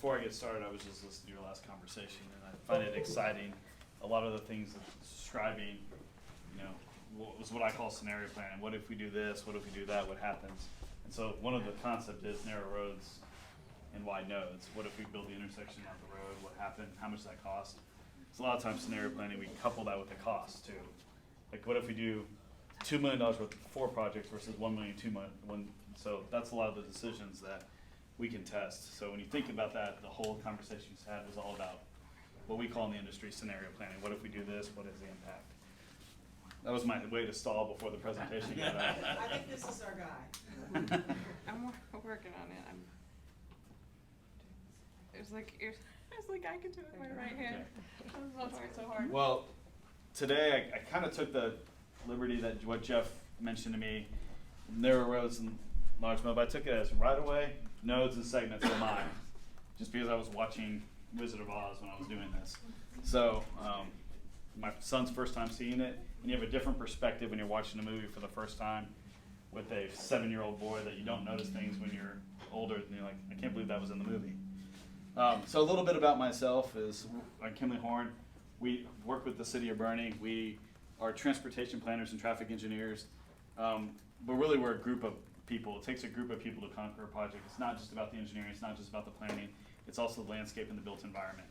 before I get started, I was just listening to your last conversation, and I find it exciting. A lot of the things that describing, was what I call scenario planning. What if we do this? What if we do that? What happens? And so one of the concept is narrow roads and wide nodes. What if we build the intersection on the road? What happened? How much does that cost? So a lot of times scenario planning, we couple that with the cost too. Like what if we do $2 million worth of 4 projects versus 1 million, 2 million, so that's a lot of the decisions that we can test. So when you think about that, the whole conversation you had was all about what we call in the industry scenario planning. What if we do this? What is the impact? That was my way to stall before the presentation got out. I think this is our guy. I'm working on it. It's like I can do it with my right hand. I'm not trying so hard. Well, today I kind of took the liberty that what Jeff mentioned to me, narrow roads and large mode, but I took it as right away, nodes and segments are mine, just because I was watching Wizard of Oz when I was doing this. So my son's first time seeing it, and you have a different perspective when you're watching a movie for the first time with a 7-year-old boy that you don't notice things when you're older, and you're like, I can't believe that was in the movie. So a little bit about myself is I'm Kendall Horn. We work with the city of Bernie. We are transportation planners and traffic engineers, but really we're a group of people. It takes a group of people to conquer a project. It's not just about the engineering, it's not just about the planning, it's also the landscape and the built environment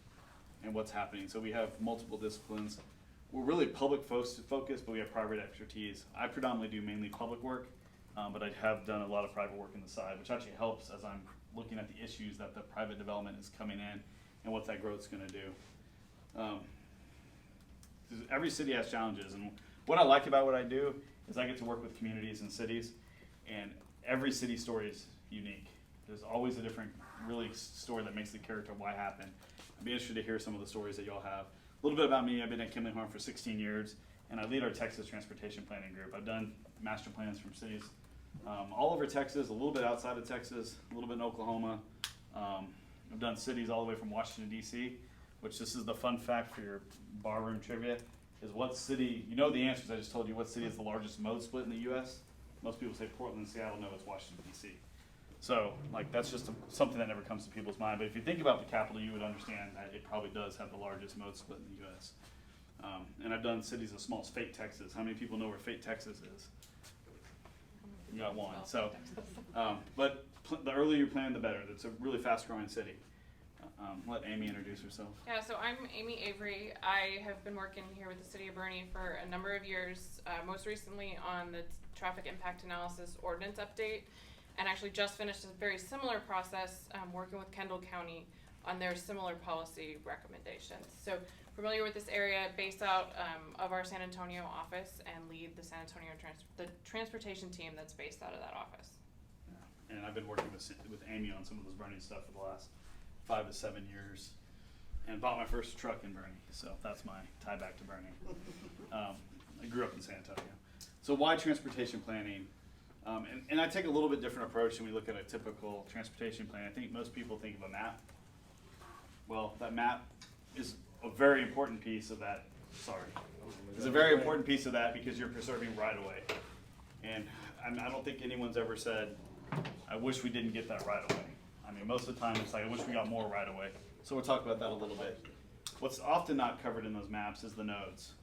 and what's happening. So we have multiple disciplines. We're really public focused, but we have private expertise. I predominantly do mainly public work, but I have done a lot of private work on the side, which actually helps as I'm looking at the issues that the private development is coming in and what that growth is going to do. Every city has challenges, and what I like about what I do is I get to work with communities and cities, and every city story is unique. There's always a different really story that makes the character why happen. I'd be interested to hear some of the stories that y'all have. A little bit about me, I've been at Kimley Horn for 16 years, and I lead our Texas Transportation Planning Group. I've done master plans from cities all over Texas, a little bit outside of Texas, a little bit in Oklahoma. I've done cities all the way from Washington, D.C., which this is the fun fact for your barroom trivia, is what city, you know the answers, I just told you, what city is the largest mode split in the U.S.? Most people say Portland, Seattle, no, it's Washington, D.C. So, like, that's just something that never comes to people's mind. But if you think about the capital, you would understand that it probably does have the largest mode split in the U.S. And I've done cities as small as Fate, Texas. How many people know where Fate, Texas is? You got one. So, but the earlier you plan, the better. It's a really fast-growing city. Let Amy introduce herself. Yeah, so I'm Amy Avery. I have been working here with the City of Bernie for a number of years, most recently on the traffic impact analysis ordinance update, and actually just finished a very similar process working with Kendall County on their similar policy recommendations. So familiar with this area, based out of our San Antonio office, and lead the San Antonio the transportation team that's based out of that office. Yeah. And I've been working with Amy on some of this Bernie stuff for the last 5 to 7 years, and bought my first truck in Bernie, so that's my tie back to Bernie. I grew up in San Antonio. So why transportation planning? And I take a little bit different approach when we look at a typical transportation plan. I think most people think of a map. Well, that map is a very important piece of that, it's a very important piece of that because you're preserving right-of-way. And I don't think anyone's ever said, I wish we didn't get that right-of-way. I mean, most of the time it's like, I wish we got more right away. So we'll talk about that a little bit. What's often not covered in those maps is the nodes,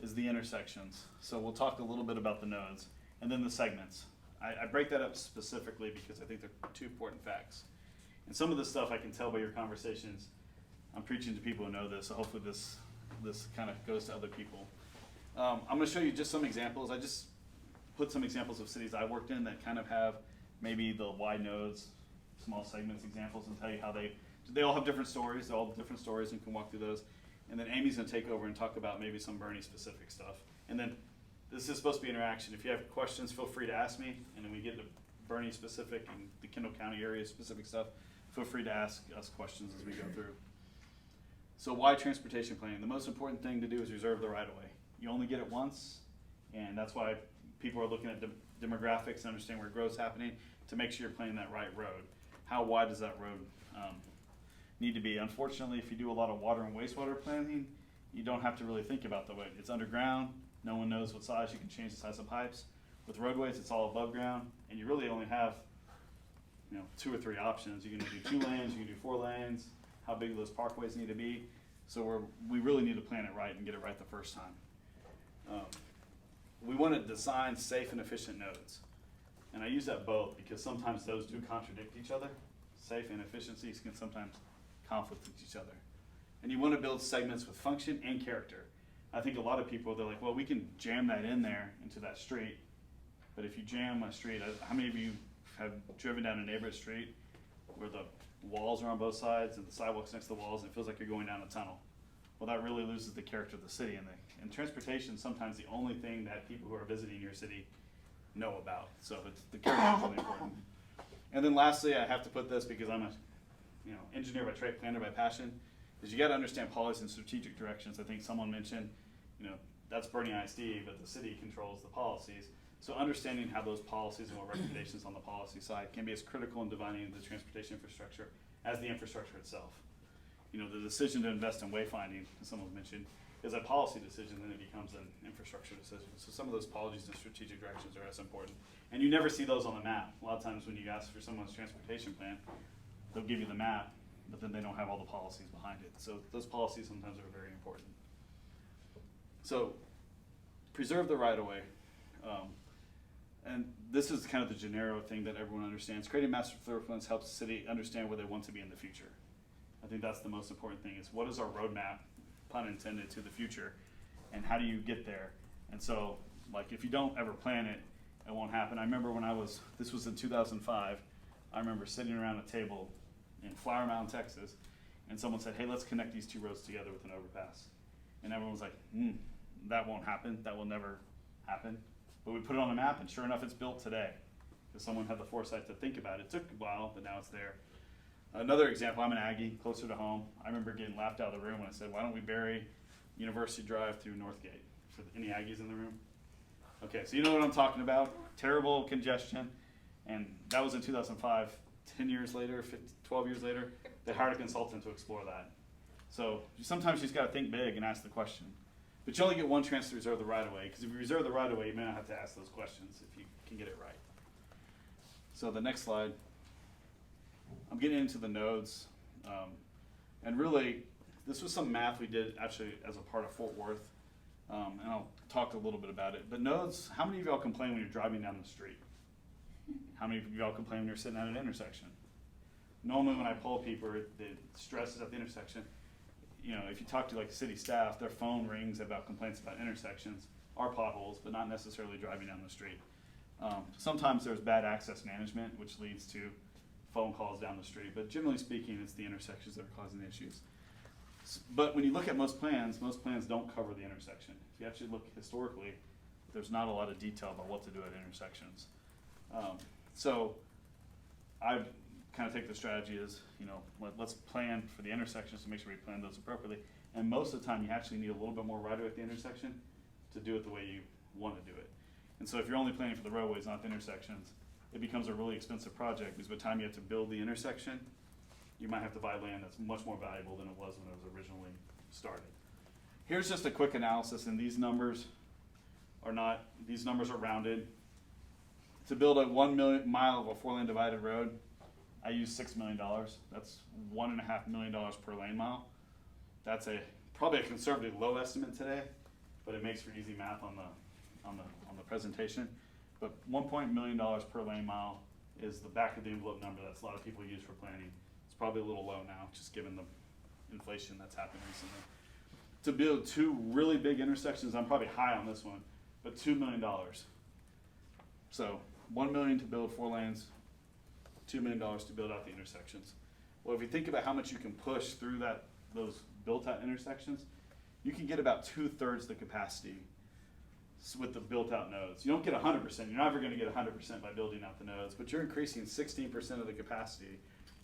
is the intersections. So we'll talk a little bit about the nodes, and then the segments. I break that up specifically because I think they're 2 important facts. And some of this stuff I can tell by your conversations. I'm preaching to people who know this, so hopefully this kind of goes to other people. I'm going to show you just some examples. I just put some examples of cities I worked in that kind of have maybe the wide nodes, small segments examples, and tell you how they all have different stories. They all have different stories, and you can walk through those. And then Amy's going to take over and talk about maybe some Bernie specific stuff. And then this is supposed to be interaction. If you have questions, feel free to ask me. And then we get to Bernie specific and the Kendall County area specific stuff. Feel free to ask us questions as we go through. So why transportation planning? The most important thing to do is reserve the right of way. You only get it once, and that's why people are looking at demographics and understand where growth's happening to make sure you're planning that right road. How wide does that road need to be? Unfortunately, if you do a lot of water and wastewater planning, you don't have to really think about the weight. It's underground. No one knows what size. You can change the size of pipes. With roadways, it's all above ground, and you really only have 2 or 3 options. You can do 2 lanes, you can do 4 4 lanes, how big those parkways need to be. So we really need to plan it right and get it right the first time. We want to design safe and efficient nodes. And I use that both because sometimes those do contradict each other. Safe and efficiencies can sometimes conflict with each other. And you want to build segments with function and character. I think a lot of people, they're like, well, we can jam that in there into that street. But if you jam a street, how many of you have driven down a neighborhood street where the walls are on both sides and the sidewalks next to the walls and it feels like you're going down a tunnel? Well, that really loses the character of the city. And transportation is sometimes the only thing that people who are visiting your city know about. So the character is really important. And then lastly, I have to put this because I'm a engineer by trade, planner by passion, is you got to understand policies and strategic directions. I think someone mentioned, that's Bernie ISD, but the city controls the policies. So understanding how those policies and what recommendations on the policy side can be as critical in designing the transportation infrastructure as the infrastructure itself. The decision to invest in wayfinding, as someone mentioned, is a policy decision, then it becomes an infrastructure decision. So some of those policies and strategic directions are as important. And you never see those on the map. A lot of times when you ask for someone's transportation plan, they'll give you the map, but then they don't have all the policies behind it. So those policies sometimes are very important. So preserve the right-of-way. And this is kind of the generic thing that everyone understands. Creating master thoroughfares helps the city understand where they want to be in the future. I think that's the most important thing, is what is our roadmap, pun intended, to the future, and how do you get there? And so, like, if you don't ever plan it, it won't happen. I remember when this was in 2005, I remember sitting around a table in Flower Mound, Texas, and someone said, hey, let's connect these 2 roads together with an overpass. And everyone was like, that won't happen, that will never happen. But we put it on the map, and sure enough, it's built today, because someone had the foresight to think about it. It took a while, but now it's there. Another example, I'm an Aggie, closer to home. I remember getting laughed out of the room when I said, why don't we bury University Drive through Northgate? For any Aggies in the room? Okay, so you know what I'm talking about. Terrible congestion. And that was in 2005. 10 years later, 12 years later, they hired a consultant to explore that. So sometimes you just got to think big and ask the question. But you only get one chance to reserve the right-of-way, because if you reserve the right-of-way, you may not have to ask those questions if you can get it right. So the next slide. I'm getting into the nodes. And really, this was some math we did actually as a part of Fort Worth. And I'll talk a little bit about it. But nodes, how many of y'all complain when you're driving down the street? How many of y'all complain when you're sitting at an intersection? Normally when I poll people, the stress is at the intersection. If you talk to like city staff, their phone rings about complaints about intersections, or potholes, but not necessarily driving down the street. Sometimes there's bad access management, which leads to phone calls down the street, but generally speaking, it's the intersections that are causing the issues. But when you look at most plans don't cover the intersection. If you actually look historically, there's not a lot of detail about what to do at intersections. So I kind of take the strategy as, let's plan for the intersections to make sure we plan those appropriately. And most of the time, you actually need a little bit more right-of-way at the intersection to do it the way you want to do it. And so if you're only planning for the roadways, not the intersections, it becomes a really expensive project, because by the time you have to build the intersection, you might have to buy land that's much more valuable than it was when it was originally started. Here's just a quick analysis, and these numbers are rounded. To build a 1 mile of a 4-lane divided road, I use $6 million. That's $1.5 million per lane mile. That's probably a conservative low estimate today, but it makes for easy math on the presentation. But $1 million per lane mile is the back of the envelope number that a lot of people use for planning. It's probably a little low now, just given the inflation that's happened recently. To build 2 really big intersections, I'm probably high on this one, but $2 million. So $1 million to build 4 lanes, $2 million to build out the intersections. Well, if you think about how much you can push through those built-out intersections, you can get about 2/3 the capacity with the built-out nodes. You don't get 100%. You're never going to get 100% by building out the nodes, but you're increasing 16% of the capacity,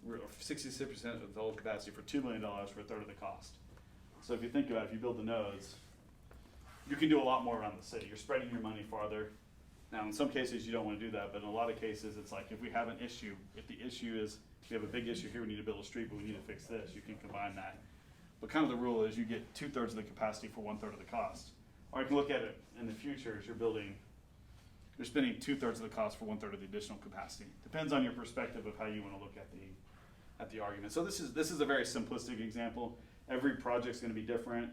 or 66% of the total capacity for $2 million for 1/3 of the cost. So if you think about it, if you build the nodes, you can do a lot more around the city. You're spreading your money farther. Now, in some cases, you don't want to do that, but in a lot of cases, it's like if we have an issue, if the issue is we have a big issue here, we need to build a street, but we need to fix this, you can combine that. But kind of the rule is you get 2/3 of the capacity for 1/3 of the cost. Or you can look at it in the future as you're spending 2/3 of the cost for 1/3 of the additional capacity. Depends on your perspective of how you want to look at at the argument. So this is a very simplistic example. Every project's going to be different.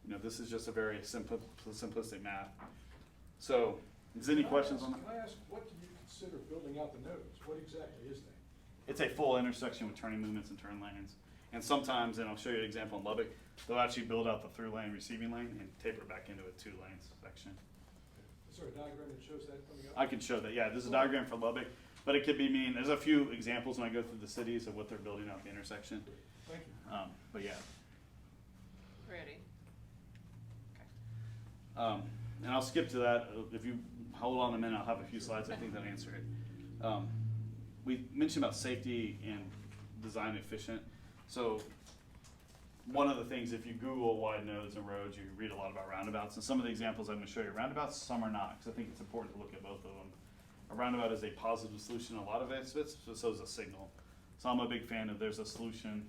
You know, this is just a very simplistic math. So, is there any questions on that? Can I ask, what do you consider building out the nodes? What exactly is that? It's a full intersection with turning movements and turn lanes. And sometimes, and I'll show you an example in Lubbock, they'll actually build out the through lane, receiving lane, and taper it back into a 2-lane section. Is there a diagram that shows that coming up? I can show that, yeah, this is a diagram for Lubbock, but it could be mean, there's a few examples when I go through the cities of what they're building out the intersection. Thank you. But yeah. Ready. And I'll skip to that. If you hold on a minute, I'll have a few slides I think that answer it. We mentioned about safety and design efficient. So one of the things, if you Google wide nodes and roads, you read a lot about roundabouts. And some of the examples I'm going to show you are roundabouts, some are not, because I think it's important to look at both of them. A roundabout is a positive solution in a lot of aspects, but so is a signal. So I'm a big fan of there's a solution.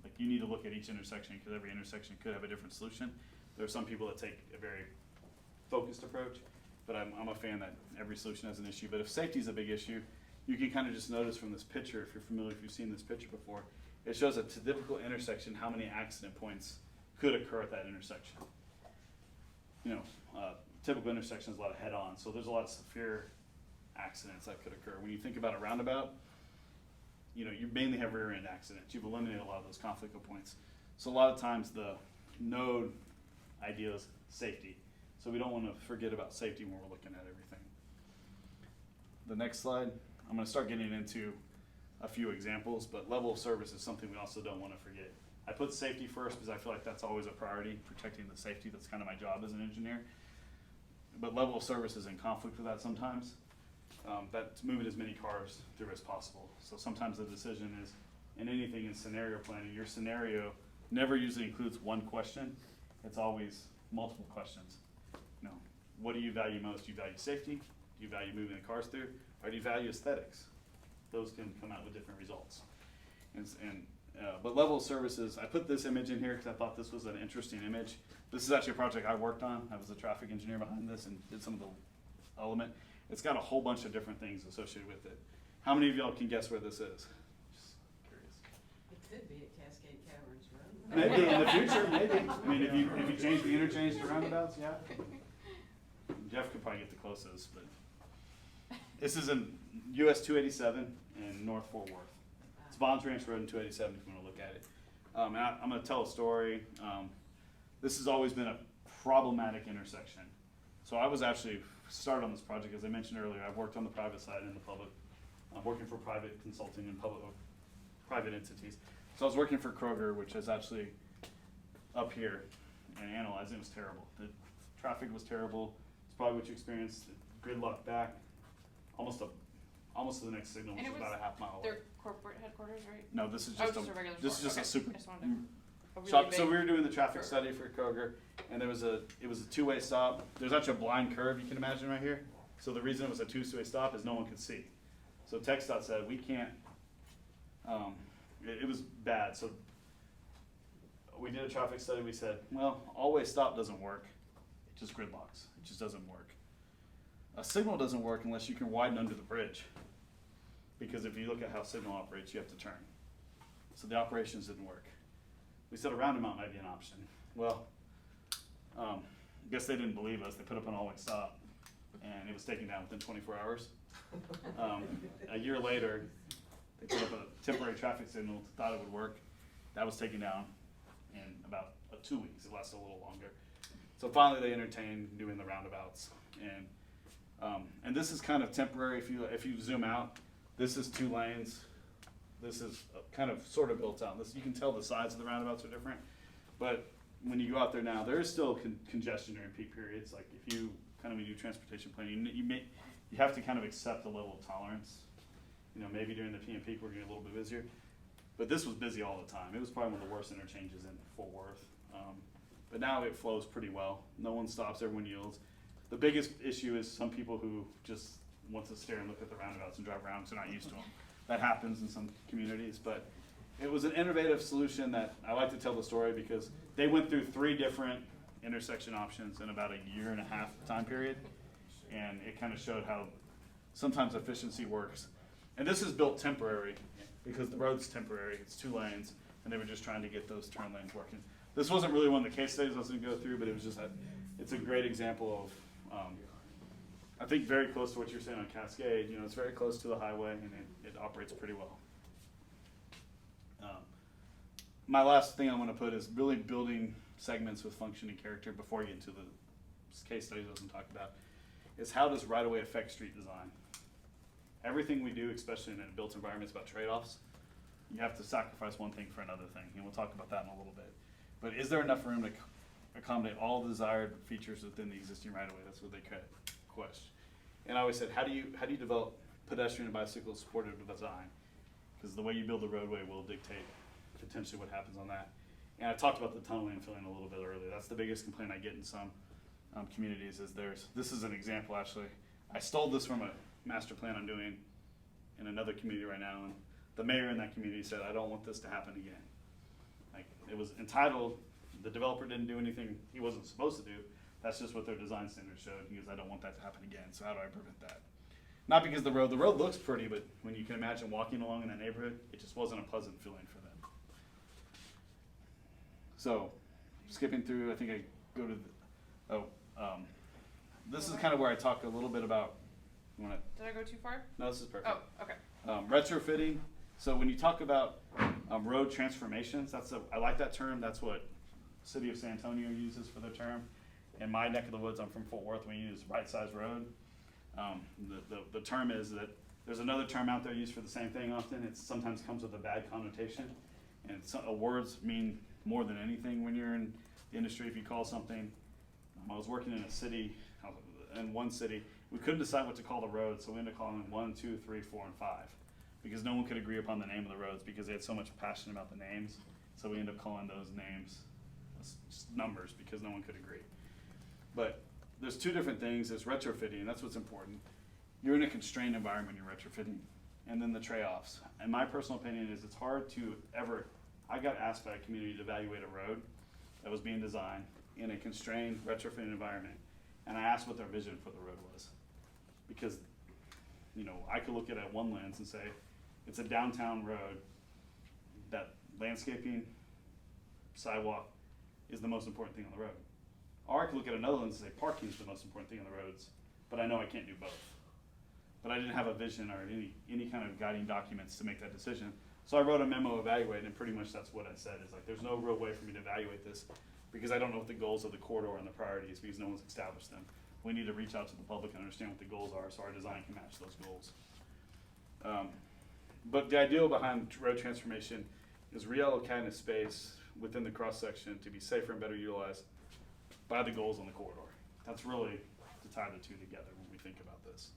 Like you need to look at each intersection because every intersection could have a different solution. There are some people that take a very focused approach, but I'm a fan that every solution has an issue. But if safety is a big issue, you can kind of just notice from this picture, if you're familiar, if you've seen this picture before, it shows a typical intersection, how many accident points could occur at that intersection. You know, typical intersection is a lot of head-on, so there's a lot of severe accidents that could occur. When you think about a roundabout, you know, you mainly have rear-end accidents. You've eliminated a lot of those conflict points. So a lot of times the node idea is safety. So we don't want to forget about safety when we're looking at everything. The next slide, I'm going to start getting into a few examples, but level of service is something we also don't want to forget. I put safety first because I feel like that's always a priority, protecting the safety. That's kind of my job as an engineer. But level of service is in conflict with that sometimes. That's moving as many cars through as possible. So sometimes the decision is, in anything in scenario planning, your scenario never usually includes one question. It's always multiple questions. You know, what do you value most? Do you value safety? Do you value moving the cars through? Or do you value aesthetics? Those can come out with different results. But level of services, I put this image in here because I thought this was an interesting image. This is actually a project I worked on. I was a traffic engineer behind this and did some of the element. It's got a whole bunch of different things associated with it. How many of y'all can guess where this is? Just curious. It could be at Cascade Caverns Road. Maybe in the future, maybe. I mean, if you change the interchange to roundabouts, yeah. Jeff could probably get the closest, but this is in US 287 in North Fort Worth. It's Bonds Ranch Road and 287 if you want to look at it. And I'm going to tell a story. This has always been a problematic intersection. So I was actually started on this project, as I mentioned earlier. I've worked on the private side and the public. I'm working for private consulting and private entities. So I was working for Kroger, which is actually up here, and analyzing it was terrible. The traffic was terrible. It's probably what you experienced. Gridlock back, almost to the next signal, which And is it was about a half mile away. their corporate headquarters, right? No, this is Oh, just just a regular this is store. just Okay. a super. I just wanted to- a really So big we were doing the traffic curve. study for Kroger, and it was a two-way stop. There's actually a blind curve you can imagine right here. So the reason it was a two-way stop is no one could see. So TxDOT said we can't. It was bad. So we did a traffic study. We said, well, all-way stop doesn't work. It just gridlocks. It just doesn't work. A signal doesn't work unless you can widen under the bridge. Because if you look at how signal operates, you have to turn. So the operations didn't work. We said a roundabout might be an option. Well, I guess they didn't believe us. They put up an all-way stop, and it was taken down within 24 hours. A year later, they put up a temporary traffic signal, thought it would work. That was taken down in about 2 weeks. It lasted a little longer. So finally, they entertained doing the roundabouts, and this is kind of temporary. If you zoom out, this is 2 lanes. This is kind of sort of built out. You can tell the sides of the roundabouts are different, but when you go out there now, there is still congestion during peak periods. Like if you kind of when you do transportation planning, you have to kind of accept the level of tolerance. You know, maybe during the PM peak we're getting a little bit busier, but this was busy all the time. It was probably one of the worst interchanges in Fort Worth, but now it flows pretty well. No one stops, everyone yields. The biggest issue is some people who just want to stare and look at the roundabouts and drive around because they're not used to them. That happens in some communities, but it was an innovative solution that I like to tell the story because they went through 3 different intersection options in about a 1.5 year time period, and it kind of showed how sometimes efficiency works. And this is built temporary. because the road's temporary, it's 2 lanes, and they were just trying to get those turn lanes working. This wasn't really one of the case studies I was gonna go through, but it was just it's a great example of, I think very close to what you're saying on Cascade. You know, it's very close to the highway, and it operates pretty well. My last thing I want to put is really building segments with function and character before you get into the case studies I was going to talk about, is how does right-of-way affect street design? Everything we do, especially in a built environment, is about trade-offs. You have to sacrifice one thing for another thing, and we'll talk about that in a little bit. But is there enough room to accommodate all the desired features within the existing right-of-way? That's what they question. And I always said, how do you develop pedestrian and bicycle supportive design? Because the way you build the roadway will dictate potentially what happens on that. And I talked about the tunneling and filling a little bit earlier. That's the biggest complaint I get in some communities is this is an example actually. I stole this from a master plan I'm doing in another community right now, and the mayor in that community said, I don't want this to happen again. Like, it was entitled, the developer didn't do anything he wasn't supposed to do. That's just what their design standards showed. He goes, I don't want that to happen again, so how do I prevent that? Not because the road looks pretty, but when you can imagine walking along in that neighborhood, it just wasn't a pleasant feeling for them. So, skipping through, I think I go to this is kind of where I talk a little bit about, Did I go too far? no, this is perfect. Oh, okay. Retrofitting. So when you talk about road transformations, I like that term. That's what City of San Antonio uses for their term. In my neck of the woods, I'm from Fort Worth, we use right size road. The term is that there's another term out there used for the same thing often. It sometimes comes with a bad connotation. And words mean more than anything when you're in the industry. If you call something, I was working in a city, in one city, we couldn't decide what to call the road, so we ended up calling them 1, 2, 3, 4, and 5. Because no one could agree upon the name of the roads because they had so much passion about the names. So we ended up calling those names just numbers because no one could agree. But there's 2 different things. There's retrofitting, and that's what's important. You're in a constrained environment when you're retrofitting. And then the trade-offs. And my personal opinion is it's hard to ever, I got asked by a community to evaluate a road that was being designed in a constrained retrofitting environment. And I asked what their vision for the road was. Because, you know, I could look at it at one lens and say, it's a downtown road that landscaping, sidewalk is the most important thing on the road. Or I could look at another lens and say parking is the most important thing on the roads, but I know I can't do both. But I didn't have a vision or any kind of guiding documents to make that decision. So I wrote a memo evaluating, and pretty much that's what I said, is like, there's no real way for me to evaluate this because I don't know what the goals of the corridor and the priorities because no one's established them. We need to reach out to the public and understand what the goals are so our design can match those goals. But the ideal behind road transformation is reallocating space within the cross section to be safer and better utilized by the goals on the corridor. That's really to tie the 2 together when we think about this.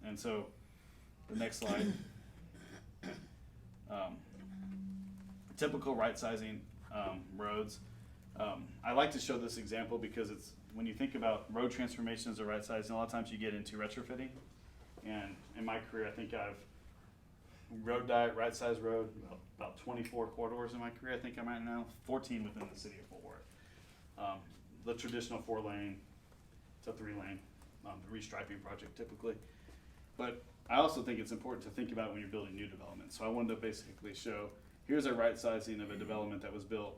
And so, the next slide. Typical right sizing roads. I like to show this example because it's when you think about road transformations or right sizing, a lot of times you get into retrofitting. And in my career, I think I've road diet, right size road, about 24 corridors in my career. I think I'm at now 14 within the city of Fort Worth. The traditional 4-lane to 3-lane restriping project typically. But I also think it's important to think about when you're building new development. So I wanted to basically show, here's a right sizing of a development that was built.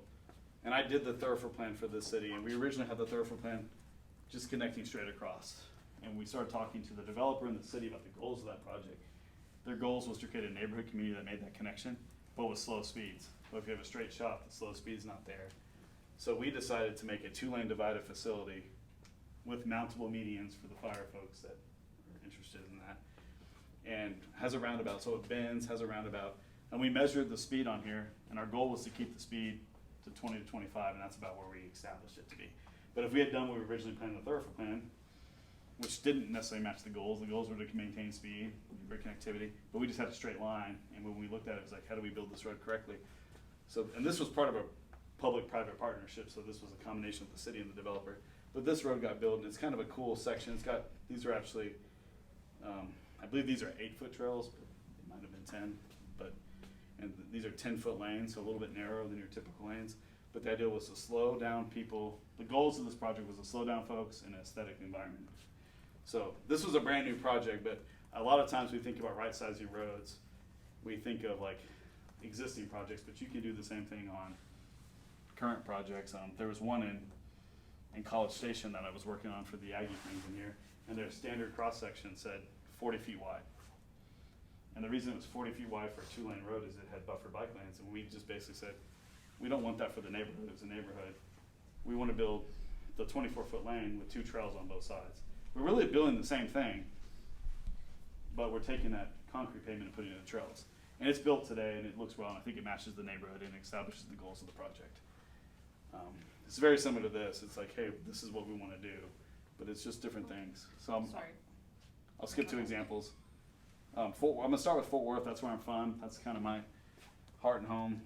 And I did the thoroughfare plan for this city, and we originally had the thoroughfare plan just connecting straight across. And we started talking to the developer and the city about the goals of that project. Their goals was to create a neighborhood community that made that connection, but with slow speeds. But if you have a straight shot, the slow speed's not there. So we decided to make a 2-lane divided facility with mountable medians for the fire folks that are interested in that. And has a roundabout, so it bends, has a roundabout. And we measured the speed on here, and our goal was to keep the speed to 20 to 25, and that's about where we established it to be. But if we had done what we originally planned in the thoroughfare plan, which didn't necessarily match the goals were to maintain speed, great connectivity, but we just had a straight line, and when we looked at it, it was like, how do we build this road correctly? So, and this was part of a public-private partnership, so this was a combination of the city and the developer. But this road got built, and it's kind of a cool section. It's got, these are actually, I believe these are 8-foot trails, but it might have been 10, and these are 10-foot lanes, so a little bit narrower than your typical lanes. But the idea was to slow down people. The goals of this project was to slow down folks in an aesthetic environment. So this was a brand new project, but a lot of times we think about right-sizing roads, we think of like existing projects, but you can do the same thing on current projects. There was one in College Station that I was working on for the Aggie things in here, and their standard cross-section said 40 feet wide. And the reason it was 40 feet wide for a 2-lane road is it had buffer bike lanes, and we just basically said, we don't want that for the neighborhood. It was a neighborhood. We want to build the 24-foot lane with 2 trails on both sides. We're really building the same thing, but we're taking that concrete pavement and putting it in the trails. And it's built today, and it looks well, and I think it matches the neighborhood and establishes the goals of the project. It's very similar to this. It's like, hey, this is what we want to do, but it's just different things. So Sorry. I'll skip 2 examples. I'm gonna start with Fort Worth. That's where I'm from. That's kind of my heart and home.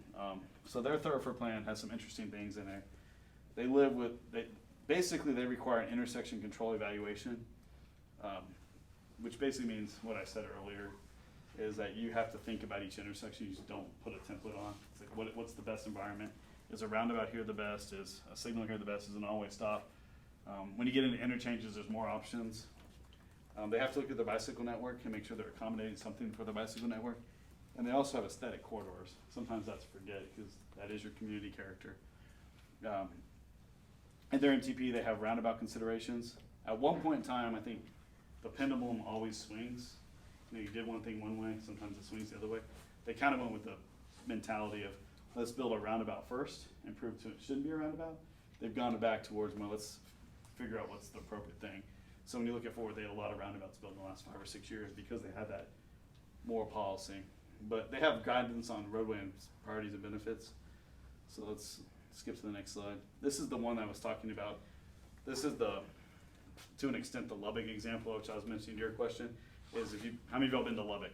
So their thoroughfare plan has some interesting things in there. They basically require an intersection control evaluation, which basically means what I said earlier, is that you have to think about each intersection. You just don't put a template on. It's like, what's the best environment? Is a roundabout here the best? Is a signal here the best? Is an all-way stop? When you get into interchanges, there's more options. They have to look at the bicycle network and make sure they're accommodating something for the bicycle network. And they also have aesthetic corridors. Sometimes that's forget because that is your community character. And their MTP, they have roundabout considerations. At one point in time, I think the pendulum always swings. You did one thing one way, sometimes it swings the other way. They kind of went with the mentality of, let's build a roundabout first and prove to it shouldn't be a roundabout. They've gone back towards, well, let's figure out what's the appropriate thing. So when you look at Fort Worth, they had a lot of roundabouts built in the last 5 or 6 years because they had that more policy. But they have guidance on roadway and priorities and benefits. So let's skip to the next slide. This is the one I was talking about. This is to an extent, the Lubbock example, which I was mentioning to your question, is how many of y'all been to Lubbock?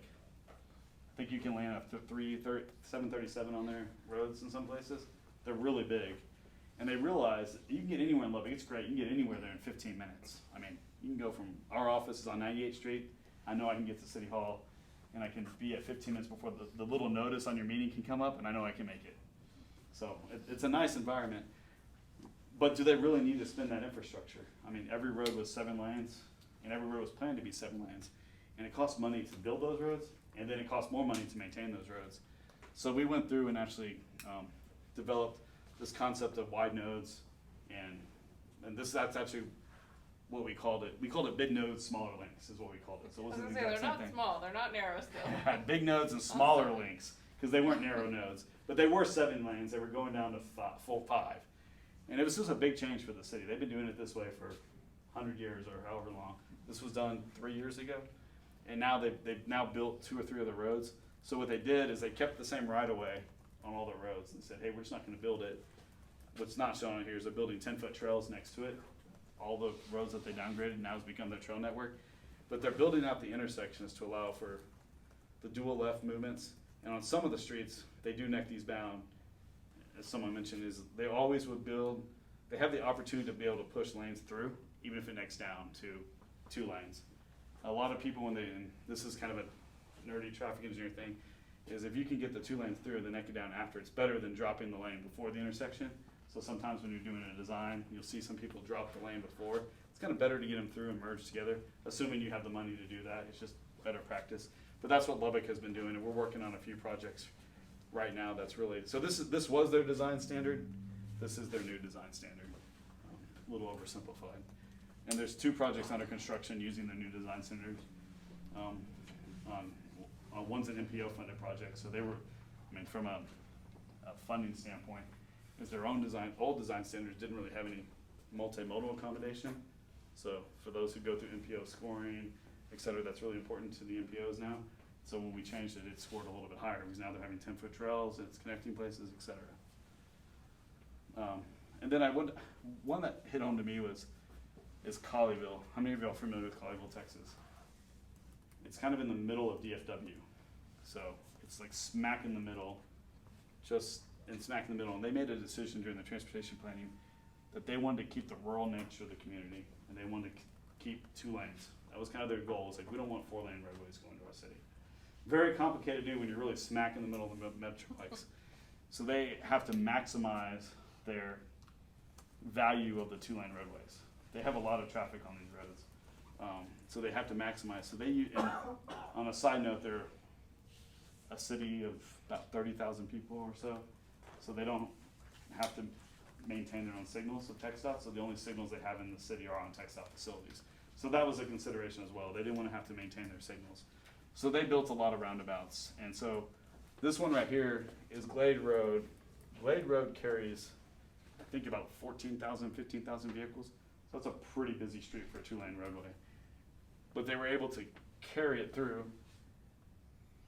I think you can land a 737 on their roads in some places. They're really big. And they realize that you can get anywhere in Lubbock. It's great. You can get anywhere there in 15 minutes. I mean, you can go from our office is on 98th Street. I know I can get to City Hall, and I can be at 15 minutes before the little notice on your meeting can come up, and I know I can make it. So it's a nice environment. But do they really need to spend that infrastructure? I mean, every road was 7 lanes, and every road was planned to be 7 lanes. And it costs money to build those roads, and then it costs more money to maintain those roads. So we went through and actually developed this concept of wide nodes, and that's actually what we called it. We called it big nodes, smaller links is what we called it. So it I was wasn't gonna say, the they're exact not same thing. small, they're not narrow still. Big nodes and smaller links, because they weren't narrow nodes, but they were 7 lanes. They were going down to full 5. And it was just a big change for the city. They've been doing it this way for 100 years or however long. This was done 3 years ago. And now they've now built 2 or 3 other roads. So what they did is they kept the same right of way on all the roads and said, hey, we're just not gonna build it. What's not shown on here is they're building 10-foot trails next to it. All the roads that they downgraded now has become their trail network. But they're building out the intersections to allow for the dual left movements. And on some of the streets, they do neck these down. As someone mentioned, is they always would build, they have the opportunity to be able to push lanes through, even if it necks down to 2 lanes. A lot of people and this is kind of a nerdy traffic engineer thing, is if you can get the 2 lanes through and then neck it down after, it's better than dropping the lane before the intersection. So sometimes when you're doing a design, you'll see some people drop the lane before. It's kind of better to get them through and merge together, assuming you have the money to do that. It's just better practice. But that's what Lubbock has been doing, and we're working on a few projects right now that's really, so this was their design standard. This is their new design standard. A little oversimplified. And there's 2 projects under construction using their new design standards. One's an MPO funded project, so they were, I mean, from a funding standpoint, is their own design. Old design standards didn't really have any multimodal accommodation. So for those who go through MPO scoring, et cetera, that's really important to the MPOs now. So when we changed it, it scored a little bit higher because now they're having 10-foot trails, it's connecting places, et cetera. And then one that hit home to me is Collegeville. How many of y'all are familiar with Collegeville, Texas? It's kind of in the middle of DFW. So it's like smack in the middle, smack in the middle. And they made a decision during the transportation planning that they wanted to keep the rural nature of the community, and they wanted to keep 2 lanes. That was kind of their goal. It's like, we don't want 4-lane roadways going to our city. Very complicated to do when you're really smack in the middle of the metroplex. So they have to maximize their value of the 2-lane roadways. They have a lot of traffic on these roads. So they have to maximize. So and on a side note, they're a city of about 30,000 people or so. So they don't have to maintain their own signals of TxDOT. So the only signals they have in the city are on TxDOT facilities. So that was a consideration as well. They didn't want to have to maintain their signals. So they built a lot of roundabouts. And so this one right here is Glade Road. Glade Road carries, I think, about 14,000, 15,000 vehicles. So that's a pretty busy street for a 2-lane roadway. But they were able to carry it through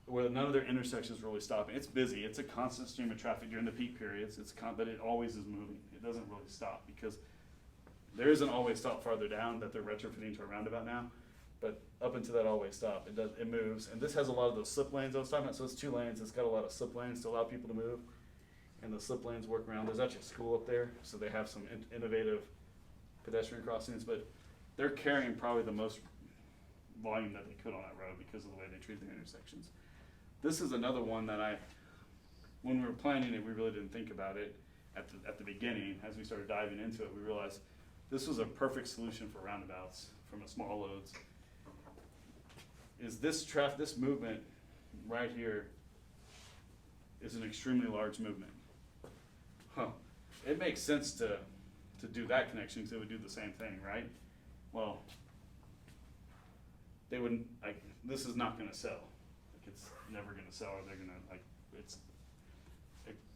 where none of their intersections really stopping. It's busy. It's a constant stream of traffic during the peak periods. But it always is moving. It doesn't really stop because there is an always stop farther down that they're retrofitting to a roundabout now. But up into that always stop, it moves. And this has a lot of those slip lanes I was talking about. So it's 2 lanes. It's got a lot of slip lanes to allow people to move. And the slip lanes work around. There's actually a school up there, so they have some innovative pedestrian crossings. But they're carrying probably the most volume that they could on that road because of the way they treat their intersections. This is another one that when we were planning it, we really didn't think about it at the beginning. As we started diving into it, we realized this was a perfect solution for roundabouts from a small loads. Is this movement right here is an extremely large movement. It makes sense to do that connection because it would do the same thing, right? Well, they wouldn't, this is not gonna sell. It's never gonna sell, or they're gonna,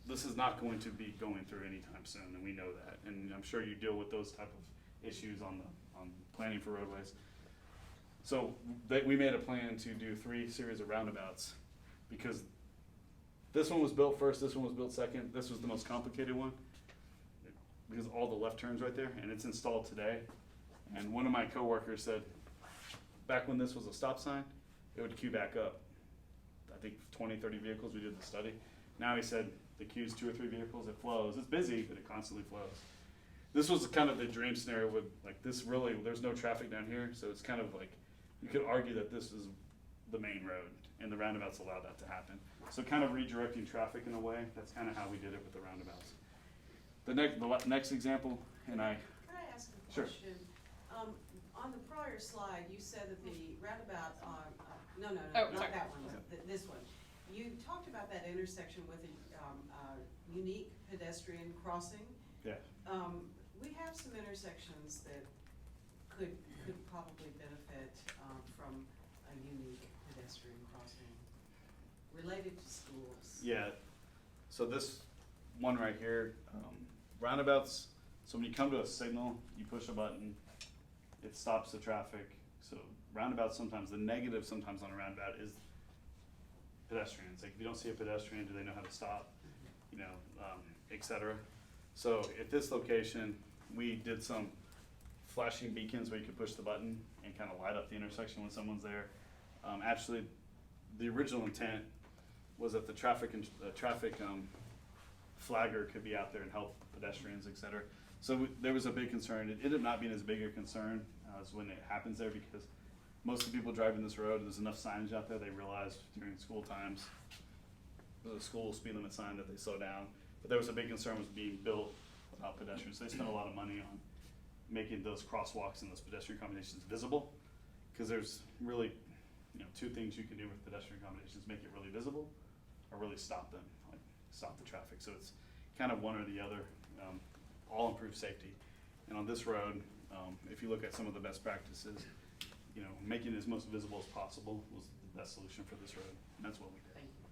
this is not going to be going through anytime soon, and we know that. And I'm sure you deal with those type of issues on planning for roadways. So we made a plan to do 3 series of roundabouts because this one was built first, this one was built second. This was the most complicated one because all the left turns right there, and it's installed today. And one of my coworkers said, back when this was a stop sign, it would queue back up. I think 20, 30 vehicles, we did the study. Now he said the queue's 2 or 3 vehicles, it flows. It's busy, but it constantly flows. This was kind of the dream scenario with this really, there's no traffic down here, so it's kind of you could argue that this is the main road, and the roundabouts allow that to happen. So kind of redirecting traffic in a way, that's kind of how we did it with the roundabouts. The next example, Can I ask a Sure. question? On the prior slide, you said that the roundabout on, no, Oh, not sorry. that one, this one. You talked about that intersection with a unique pedestrian crossing. yeah. We have some intersections that could probably benefit from a unique pedestrian crossing related to schools. Yeah, so this one right here, roundabouts, so when you come to a signal, you push a button, it stops the traffic. So roundabouts sometimes, the negative sometimes on a roundabout is pedestrians. If you don't see a pedestrian, do they know how to stop? Et cetera. So at this location, we did some flashing beacons where you could push the button and kind of light up the intersection when someone's there. Actually, the original intent was that the traffic flagger could be out there and help pedestrians, et cetera. So there was a big concern. It ended up not being as big a concern as when it happens there because most of the people driving this road, there's enough signage out there, they realize during school times, the school speed limit sign that they slow down. But there was a big concern was being built without pedestrians. They spent a lot of money on making those crosswalks and those pedestrian accommodations visible because there's really 2 things you can do with pedestrian accommodations: make it really visible or really stop them, stop the traffic. So it's kind of one or the other, all improve safety. And on this road, if you look at some of the best practices, making it as most visible as possible was the best solution for this road, and that's what we did. Thank you.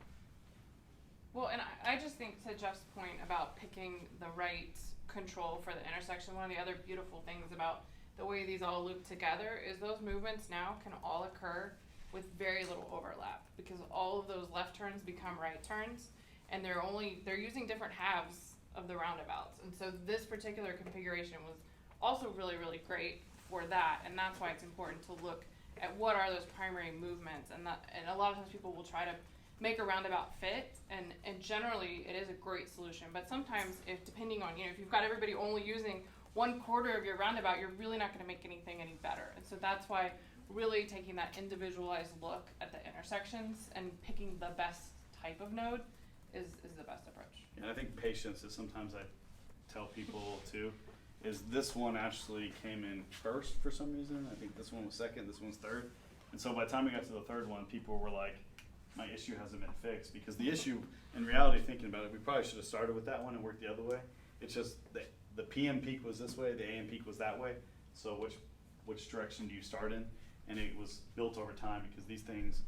Well, and I just think to Jeff's point about picking the right control for the intersection, one of the other beautiful things about the way these all loop together is those movements now can all occur with very little overlap because all of those left turns become right turns, and they're using different halves of the roundabouts. And so this particular configuration was also really, really great for that, and that's why it's important to look at what are those primary movements, and a lot of times people will try to make a roundabout fit, and generally it is a great solution. But sometimes, depending on if you've got everybody only using 1/4 of your roundabout, you're really not going to make anything any better. And so that's why really taking that individualized look at the intersections and picking the best type of node is the best approach. And I think patience is sometimes I tell people too, is this one actually came in first for some reason. I think this one was second, this one's third. And so by the time we got to the third one, people were like, my issue hasn't been fixed. Because the issue, in reality, thinking about it, we probably should have started with that one and worked the other way. It's just the PM peak was this way, the AM peak was that way. So which direction do you start in? And it was built over time because these things,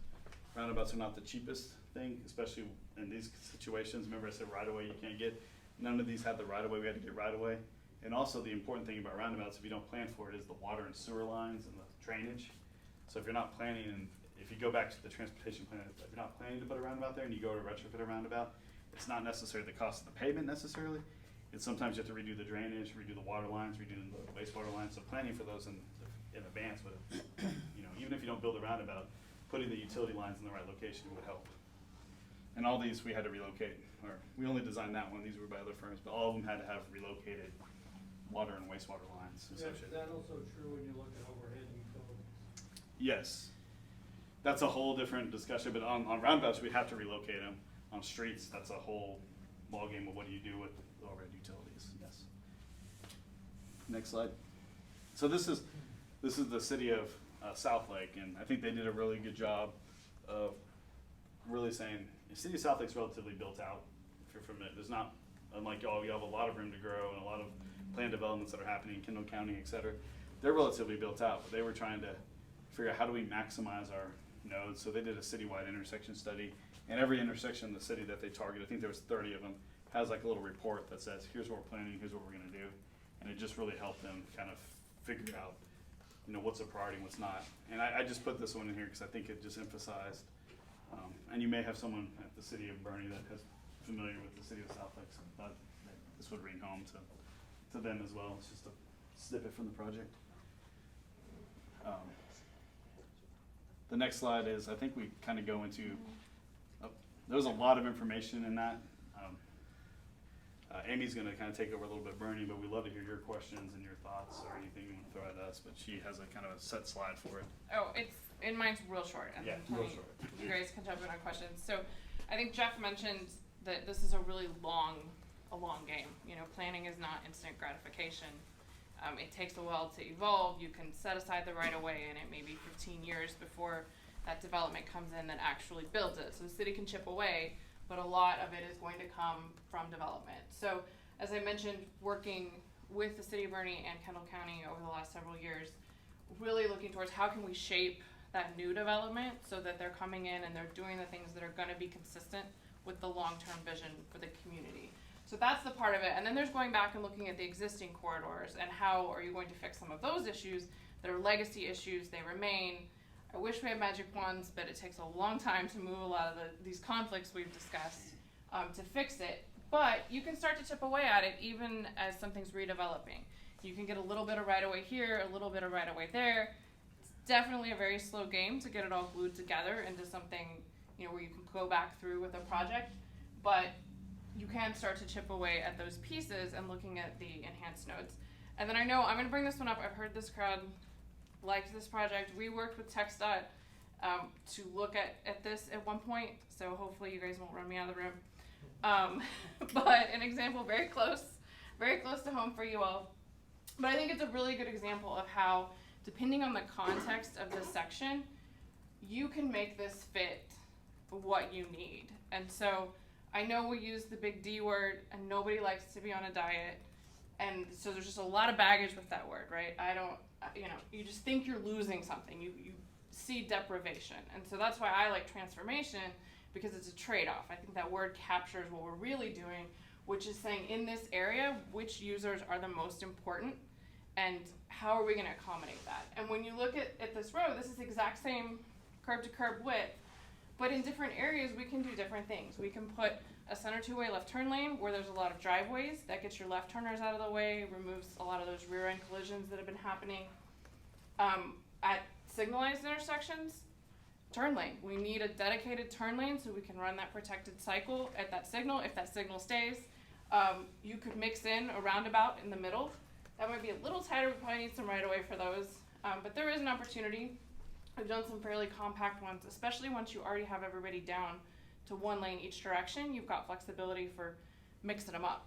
roundabouts are not the cheapest thing, especially in these situations. Remember I said right away you can't get, none of these had the right of way, we had to get right away. And also the important thing about roundabouts, if you don't plan for it, is the water and sewer lines and the drainage. So if you're not planning, and if you go back to the transportation plan, if you're not planning to put a roundabout there and you go to retrofit a roundabout, it's not necessarily the cost of the pavement necessarily. It's sometimes you have to redo the drainage, redo the water lines, redo the wastewater lines. So planning for those in advance would, even if you don't build a roundabout, putting the utility lines in the right location would help. And all these we had to relocate, or we only designed that one. These were by other firms, but all of them had to have relocated water and wastewater lines associated. Is that also true when you look at overhead utilities? Yes. That's a whole different discussion, but on roundabouts, we have to relocate them. On streets, that's a whole ballgame of what do you do with the overhead utilities, yes. Next slide. So this is the city of Southlake, and I think they did a really good job of really saying, the city of Southlake's relatively built out, if you're familiar. There's not, unlike y'all, you have a lot of room to grow and a lot of planned developments that are happening in Kendall County, et cetera. They're relatively built out, but they were trying to figure out how do we maximize our nodes. So they did a citywide intersection study, and every intersection in the city that they target, I think there was 30 of them, has like a little report that says, here's what we're planning, here's what we're gonna do. And it just really helped them kind of figure out, what's a priority and what's not. And I just put this one in here because I think it just emphasized, and you may have someone at the city of Bernie that is familiar with the city of Southlake, so I thought that this would ring home to them as well. It's just a snippet from the project. The next slide is, I think we kind of go into, there's a lot of information in that. Amy's going to kind of take over a little bit, Bernie, but we'd love to hear your questions and your thoughts or anything you want to throw at us, but she has a kind of a set slide for it. Oh, mine's real short. And Yeah, real short. You guys can jump in on questions. So I think Jeff mentioned that this is a really long game. Planning is not instant gratification. It takes a while to evolve. You can set aside the right of way, and it may be 15 years before that development comes in that actually builds it. So the city can chip away, but a lot of it is going to come from development. So as I mentioned, working with the city of Bernie and Kendall County over the last several years, really looking towards how can we shape that new development so that they're coming in and they're doing the things that are going to be consistent with the long-term vision for the community. So that's the part of it. And then there's going back and looking at the existing corridors and how are you going to fix some of those issues that are legacy issues. They remain. I wish we had magic wands, but it takes a long time to move a lot of these conflicts we've discussed to fix it. But you can start to chip away at it even as something's redeveloping. You can get a little bit of right-of-way here, a little bit of right-of-way there. It's definitely a very slow game to get it all glued together into something where you can go back through with a project. But you can start to chip away at those pieces and looking at the enhanced nodes. And then I know I'm going to bring this one up. I've heard this crowd liked this project. We worked with TxDOT to look at this at one point, so hopefully you guys won't run me out of the room. But an example very close to home for you all. But I think it's a really good example of how, depending on the context of this section, you can make this fit what you need. And so I know we use the big D word, and nobody likes to be on a diet, and so there's just a lot of baggage with that word, right? You just think you're losing something. You see deprivation. And so that's why I like transformation, because it's a trade-off. I think that word captures what we're really doing, which is saying in this area, which users are the most important, and how are we going to accommodate that? And when you look at this road, this is the exact same curb-to-curb width, but in different areas, we can do different things. We can put a center two-way left turn lane where there's a lot of driveways. That gets your left turners out of the way, removes a lot of those rear-end collisions that have been happening. At signalized intersections, turn lane. We need a dedicated turn lane so we can run that protected cycle at that signal. If that signal stays, you could mix in a roundabout in the middle. That might be a little tighter. We probably need some right-of-way for those. But there is an opportunity. I've done some fairly compact ones, especially once you already have everybody down to one lane each direction. You've got flexibility for mixing them up.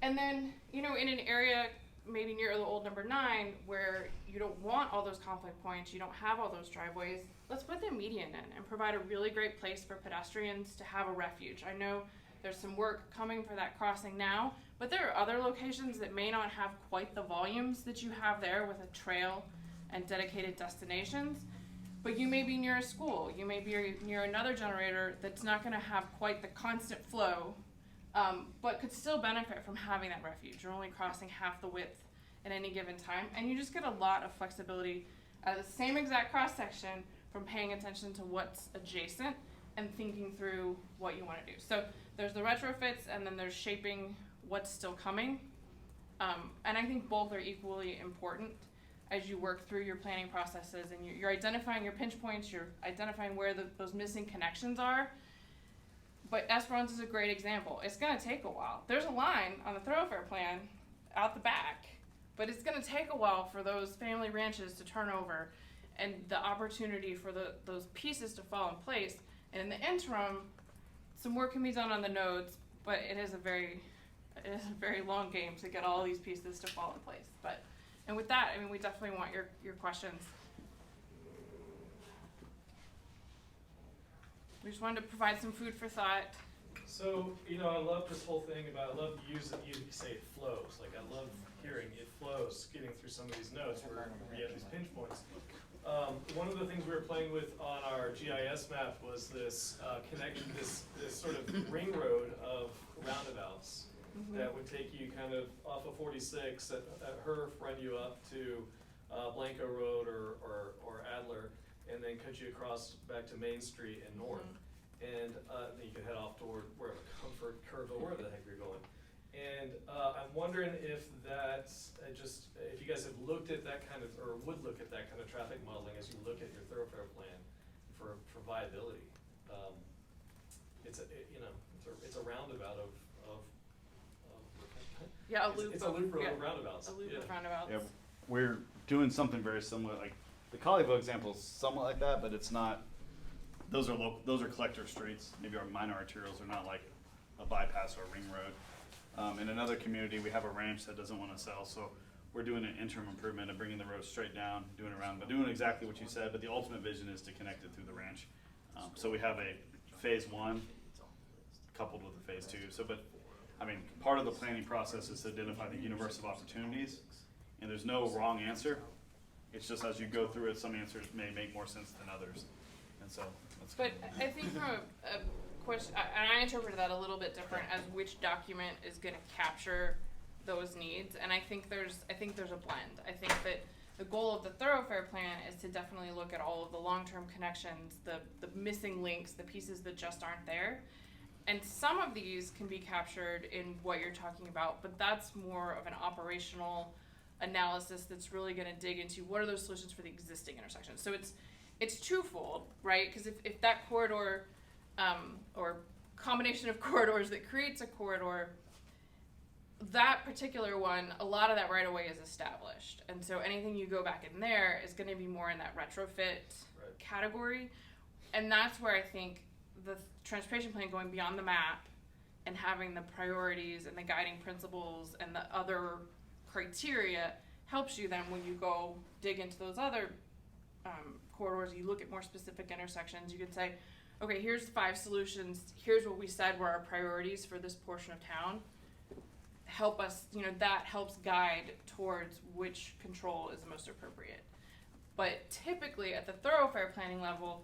And then, in an area, maybe near the old number 9 where you don't want all those conflict points, you don't have all those driveways, let's put the median in and provide a really great place for pedestrians to have a refuge. I know there's some work coming for that crossing now, but there are other locations that may not have quite the volumes that you have there with a trail and dedicated destinations. But you may be near a school, you may be near another generator that's not gonna have quite the constant flow, but could still benefit from having that refuge. You're only crossing half the width at any given time, and you just get a lot of flexibility at the same exact cross section from paying attention to what's adjacent and thinking through what you wanna do. So there's the retrofits, and then there's shaping what's still coming. And I think both are equally important as you work through your planning processes, and you're identifying your pinch points, you're identifying where those missing connections are. But Esperance is a great example. It's gonna take a while. There's a line on the thoroughfare plan out the back, but it's gonna take a while for those family ranches to turn over and the opportunity for those pieces to fall in place. And in the interim, some work can be done on the nodes, but it is a very long game to get all these pieces to fall in place. And with that, I mean, we definitely want your questions. We just wanted to provide some food for thought. So, I love this whole thing about, I love you say it flows. Like, I love hearing it flows, getting through some of these notes where we have these pinch points. One of the things we were playing with on our GIS map was this connection, this sort of ring road of roundabouts that would take you kind of off of 46 at Herf, run you up to Blanco Road or Adler, and then cut you across back to Main Street and north. And then you could head off toward wherever, Comfort, Kerrville, wherever the heck you're going. And I'm wondering if that's if you guys have looked at that kind of, or would look at that kind of traffic modeling as you look at your thoroughfare plan for viability. It's a roundabout of Yeah, a loop. It's a loop road yeah, of roundabouts. A loop yeah. of roundabouts. Yeah, we're doing something very similar. Like the Collegeville example is somewhat like that, but it's not. Those are collector streets. Maybe our minor arterials are not like a bypass or a ring road. In another community, we have a ranch that doesn't want to sell, so we're doing an interim improvement of bringing the road straight down, doing around, but doing exactly what you said. But the ultimate vision is to connect it through the ranch. So we have a phase 1 coupled with a phase 2. So, but I mean, part of the planning process is to identify the universe of opportunities, and there's no wrong answer. It's just as you go through it, some answers may make more sense than others, and so. But I think from a question, and I interpreted that a little bit different as which document is going to capture those needs, and I think there's a blend. I think that the goal of the thoroughfare plan is to definitely look at all of the long-term connections, the missing links, the pieces that just aren't there. And some of these can be captured in what you're talking about, but that's more of an operational analysis that's really going to dig into what are those solutions for the existing intersections. So it's twofold, right? Because if that corridor or combination of corridors that creates a corridor, that particular one, a lot of that right away is established. And so anything you go back in there is going to be more in that retrofit category. And that's where I think the transportation plan going beyond the map and having the priorities and the guiding principles and the other criteria helps you then when you go dig into those other corridors, you look at more specific intersections, you can say, okay, here's 5 solutions, here's what we said were our priorities for this portion of town. Help us, that helps guide towards which control is the most appropriate. But typically at the thoroughfare planning level,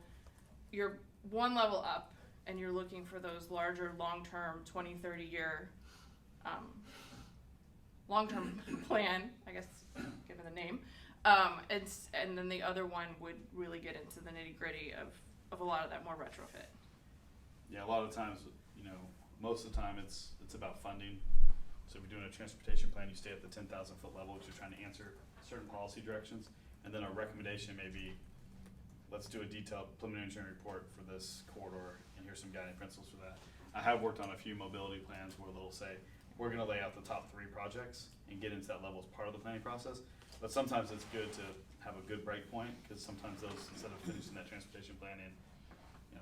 you're one level up and you're looking for those larger long-term 20, 30-year long-term plan, I guess, given the name. And then the other one would really get into the nitty-gritty of a lot of that more retrofit. Yeah, a lot of times, most of the time it's about funding. So if you're doing a transportation plan, you stay at the 10,000 foot level, which is trying to answer certain policy directions. And then our recommendation may be, let's do a detailed preliminary engineering report for this corridor, and here's some guiding principles for that. I have worked on a few mobility plans where they'll say, we're gonna lay out the top 3 projects and get into that level as part of the planning process. But sometimes it's good to have a good break point, because sometimes those, instead of finishing that transportation plan in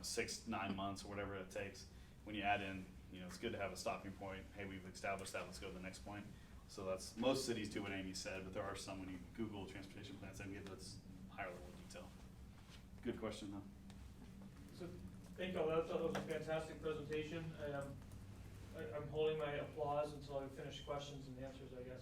6-9 months or whatever it takes, when you add in, it's good to have a stopping point. Hey, we've established that, let's go to the next point. So that's, most cities do what Amy said, but there are some, when you Google transportation plans, they give us higher level detail. Good question though. So, thank you all, that was a fantastic presentation. I'm holding my applause until I finish questions and answers, I guess.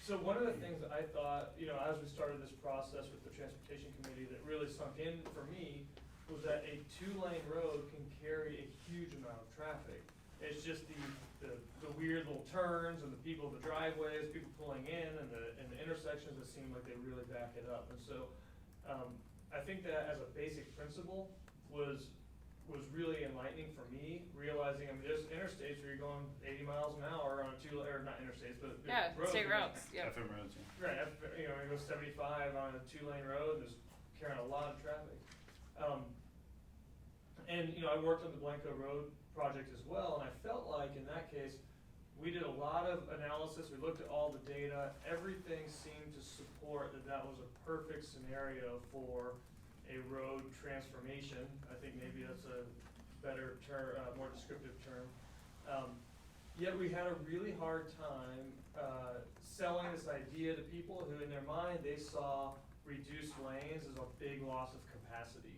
So one of the things that I thought, as we started this process with the Transportation Committee that really sunk in for me was that a 2-lane road can carry a huge amount of traffic. It's just the weird little turns and the people, the driveways, people pulling in and the intersections that seem like they really back it up. And so I think that as a basic principle was really enlightening for me, realizing, there's interstates where you're going 80 miles an hour on or not interstates, but Yeah, roads. state routes, yeah. FM roads, yeah. Right, you go 75 on a 2-lane road, there's carrying a lot of traffic. And, I worked on the Blanco Road project as well, and I felt like in that case, we did a lot of analysis, we looked at all the data, everything seemed to support that was a perfect scenario for a road transformation. I think maybe that's a better term, more descriptive term. Yet we had a really hard time selling this idea to people who in their mind they saw reduced lanes as a big loss of capacity.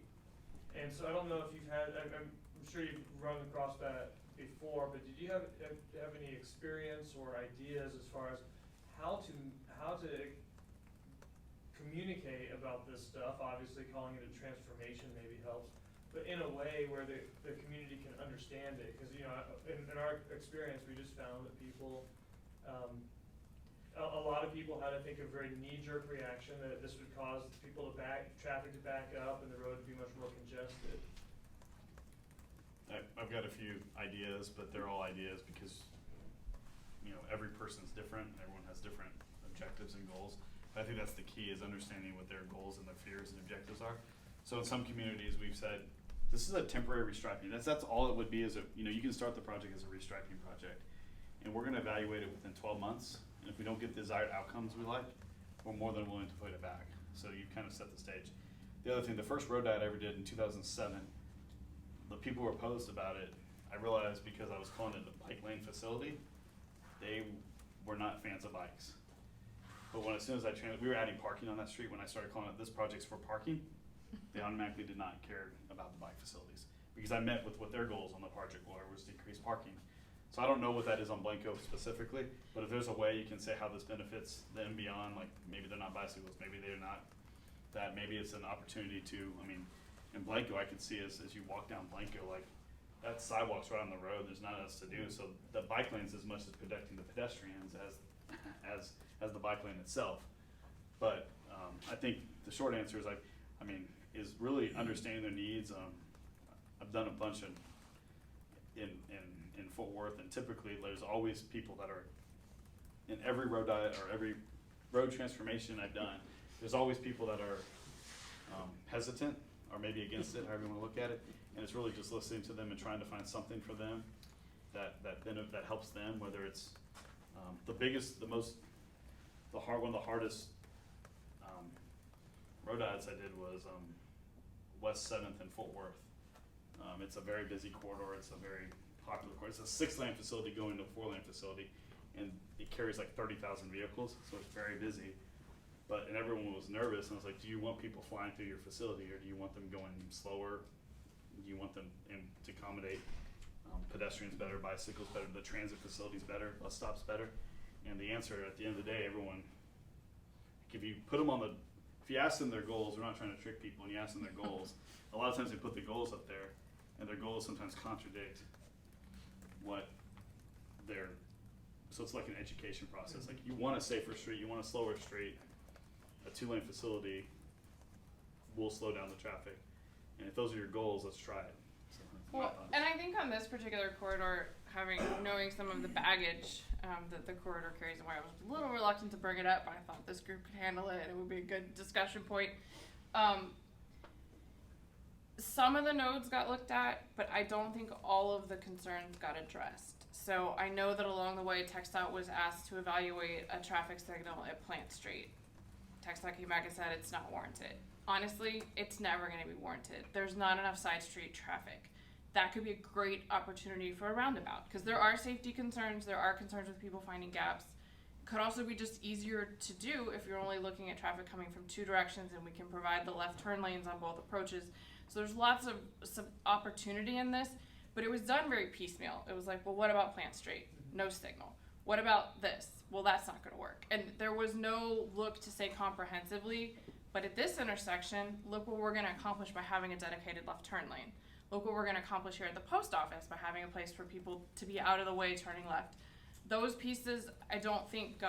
And so I don't know if you've had, I'm sure you've run across that before, but did you have any experience or ideas as far as how to communicate about this stuff? Obviously calling it a transformation maybe helps, but in a way where the community can understand it. Because in our experience we just found that people, a lot of people had, I think, a very knee-jerk reaction that this would cause people traffic to back up and the road to be much more congested. I've got a few ideas, but they're all ideas because, every person's different, everyone has different objectives and goals. But I think that's the key, is understanding what their goals and their fears and objectives are. So in some communities, we've said, this is a temporary restriping. That's all it would be, is you can start the project as a restriping project. And we're gonna evaluate it within 12 months. And if we don't get the desired outcomes we like, we're more than willing to put it back. So you kind of set the stage. The other thing, the first road diet I ever did in 2007, the people who were opposed about it, I realized because I was calling it a bike lane facility, they were not fans of bikes. But as soon as we were adding parking on that street, when I started calling it, this project's for parking, they automatically did not care about the bike facilities. Because I met with what their goals on the project were, was to increase parking. So I don't know what that is on Blanco specifically, but if there's a way you can say how this benefits them beyond, like maybe they're not bicycles, maybe they're not that, maybe it's an opportunity to, in Blanco, I could see as you walk down Blanco, like that sidewalk's right on the road, there's not else to do. So the bike lane's as much as protecting the pedestrians as the bike lane itself. But I think the short answer is is really understanding their needs. I've done a bunch in Fort Worth, and typically there's always people that are in every road diet or every road transformation I've done. There's always people that are hesitant or maybe against it, however you want to look at it. And it's really just listening to them and trying to find something for them that helps them, whether it's one of the hardest road diets I did was West 7th in Fort Worth. It's a very busy corridor, it's a very popular corridor. It's a 6-lane facility going to a 4-lane facility, and it carries like 30,000 vehicles, so it's very busy. And everyone was nervous, and I was like, do you want people flying through your facility, or do you want them going slower? Do you want them to accommodate pedestrians better, bicycles better, the transit facilities better, bus stops better? And the answer at the end of the day, everyone, if you put them if you ask them their goals, we're not trying to trick people, and you ask them their goals, a lot of times they put the goals up there, and their goals sometimes contradict what so it's like an education process. Like, you want a safer street, you want a slower street, a 2-lane facility will slow down the traffic. And if those are your goals, let's try it. So Well, and I think on this particular corridor, knowing some of the baggage that the corridor carries, and why I was a little reluctant to bring it up, but I thought this group could handle it and it would be a good discussion point. Some of the nodes got looked at, but I don't think all of the concerns got addressed. So I know that along the way, TxDOT was asked to evaluate a traffic signal at Plant Street. TxDOT came back and said it's not warranted. Honestly, it's never going to be warranted. There's not enough side street traffic. that could be a great opportunity for a roundabout, because there are safety concerns, there are concerns with people finding gaps. Could also be just easier to do if you're only looking at traffic coming from two directions, and we can provide the left turn lanes on both approaches. So there's lots of some opportunity in this, but it was done very piecemeal. It was like, well, what about Plant Street? No signal. What about this? Well, that's not going to work. And there was no look to say comprehensively, but at this intersection, look what we're going to accomplish by having a dedicated left turn lane. Look what we're going to accomplish here at the post office by having a place for people to be out of the way turning left. Those pieces, I don't think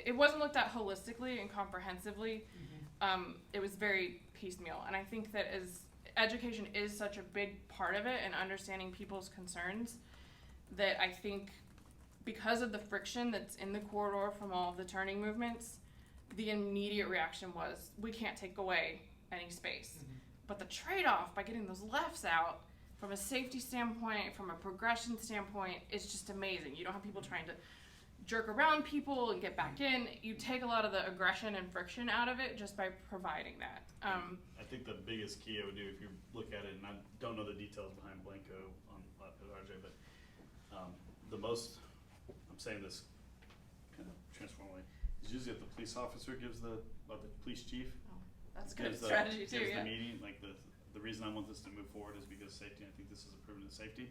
it wasn't looked at holistically and comprehensively. It was very piecemeal. And I think that as education is such a big part of it, and understanding people's concerns, that I think because of the friction that's in the corridor from all of the turning movements, the immediate reaction was, we can't take away any space. But the trade-off by getting those lefts out, from a safety standpoint, from a progression standpoint, is just amazing. You don't have people trying to jerk around people and get back in. You take a lot of the aggression and friction out of it just by providing that. I think the biggest key I would do, if you look at it, and I don't know the details behind Blanco on RJ, but the most, I'm saying this kind of transformally, is usually if the police officer gives the police chief, That's a good gives strategy too, gives yeah. the meeting, like the reason I want this to move forward is because safety, and I think this is a proven safety,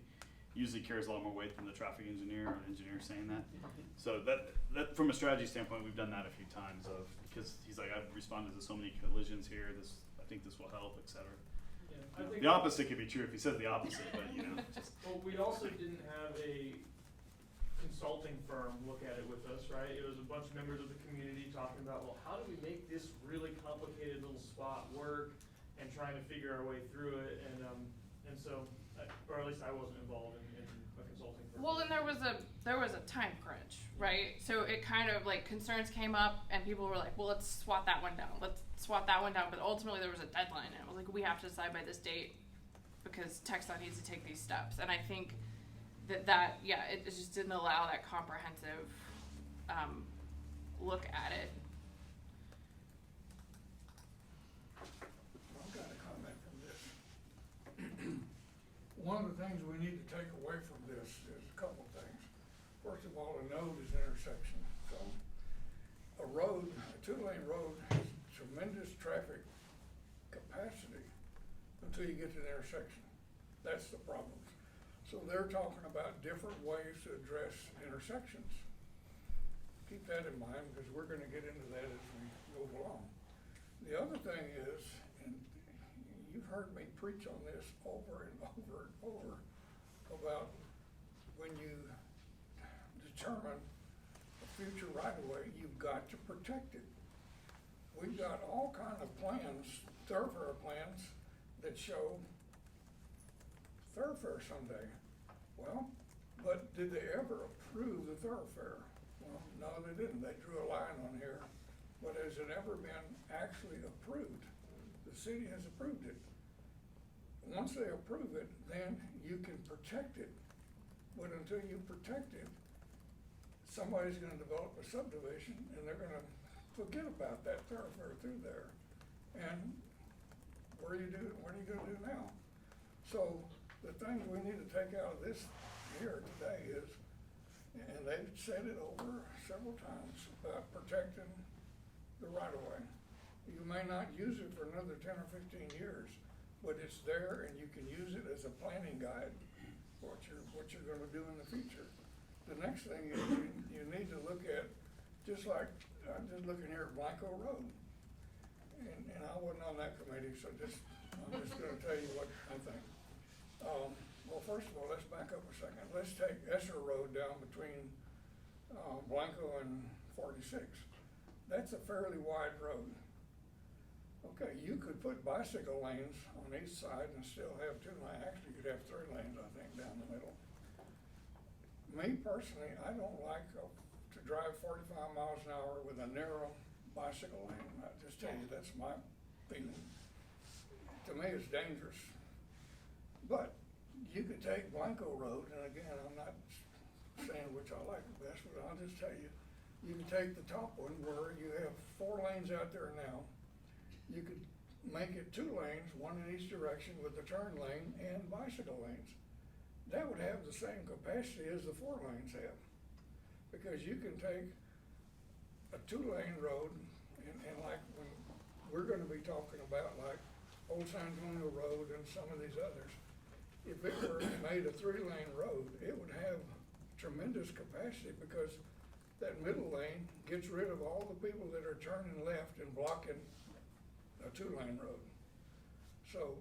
usually carries a lot more weight than the traffic engineer or an engineer saying that. So that from a strategy standpoint, we've done that a few times because he's like, I've responded to so many collisions here, I think this will help, et cetera. Yeah, I think The opposite could be true if he says the opposite, but just. Well, we also didn't have a consulting firm look at it with us, right? It was a bunch of members of the community talking about, well, how do we make this really complicated little spot work, and trying to figure our way through it, and so, or at least I wasn't involved in a consulting firm. Well, and there was a time crunch, right? So it kind of like concerns came up, and people were like, well, let's swat that one down. Let's swat that one down. But ultimately there was a deadline, and it was like, we have to decide by this date because TxDOT needs to take these steps. And I think that it just didn't allow that comprehensive look at it. I've got a comment from this. One of the things we need to take away from this is a couple things. First of all, a node is an intersection. So a two-lane road has tremendous traffic capacity until you get to the intersection. That's the problem. So they're talking about different ways to address intersections. Keep that in mind, because we're gonna get into that as we go along. The other thing is, and you've heard me preach on this over and over and over, about when you determine a future right-of-way, you've got to protect it. We've got all kind of plans, thoroughfare plans, that show thoroughfare someday. Well, but did they ever approve the thoroughfare? Well, no, they didn't. They drew a line on here, but has it ever been actually approved? The city has approved it. Once they approve it, then you can protect it. But until you protect it, somebody's gonna develop a subdivision, and they're gonna forget about that thoroughfare through there. And what are you gonna do now? So the things we need to take out of this here today is, and they've said it over several times, about protecting the right-of-way. You may not use it for another 10 or 15 years, but it's there, and you can use it as a planning guide for what you're gonna do in the future. The next thing is you need to look at, just like, I'm just looking here at Blanco Road. And I wasn't on that committee, so I'm just gonna tell you what I think. Well, first of all, let's back up a second. Let's take Esser Road down between Blanco and 46. That's a fairly wide road. Okay, you could put bicycle lanes on each side and still have 2 lanes. Actually, you could have 3 lanes, I think, down the middle. Me personally, I don't like to drive 45 miles an hour with a narrow bicycle lane. I just tell you, that's my feeling. To me, it's dangerous. But you could take Blanco Road, and again, I'm not saying which I like the best, but I'll just tell you, you can take the top one where you have 4 lanes out there now. You could make it 2 lanes, 1 in each direction with the turn lane and bicycle lanes. that would have the same capacity as the 4 lanes have. Because you can take a 2-lane road, and like when we're gonna be talking about like Old San Antonio Road and some of these others, if it were made a 3-lane road, it would have tremendous capacity because that middle lane gets rid of all the people that are turning left and blocking a 2-lane road. So,